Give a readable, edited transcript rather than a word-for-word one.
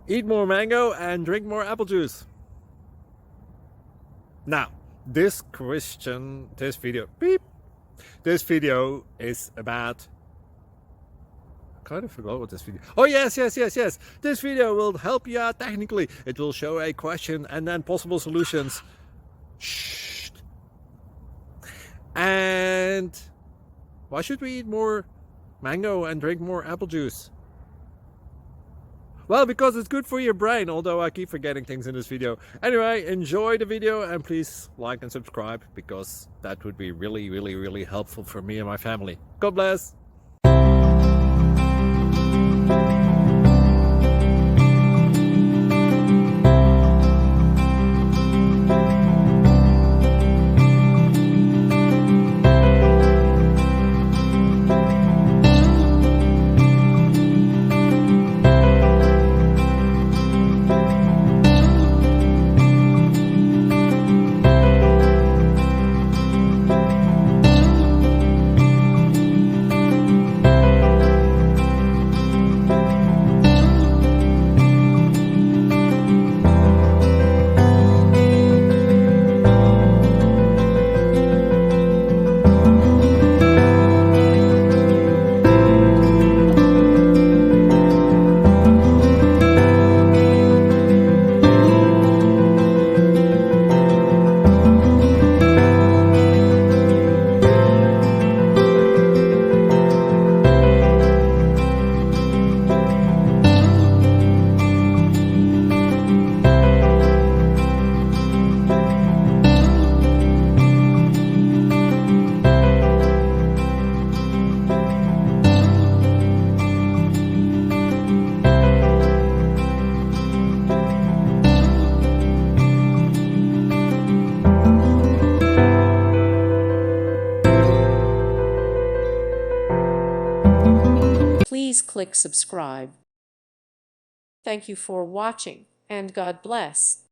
eat more mango and drink more apple juice. Now, this video is about, I kind of forgot what this video. Oh yes. This video will help you out technically. It will show a question and then possible solutions. Shh. And why should we eat more mango and drink more apple juice? Well, because it's good for your brain, although I keep forgetting things in this video. Anyway, enjoy the video and please like and subscribe, because that would be really helpful for me and my family. God bless! Please click subscribe. Thank you for watching, and God bless.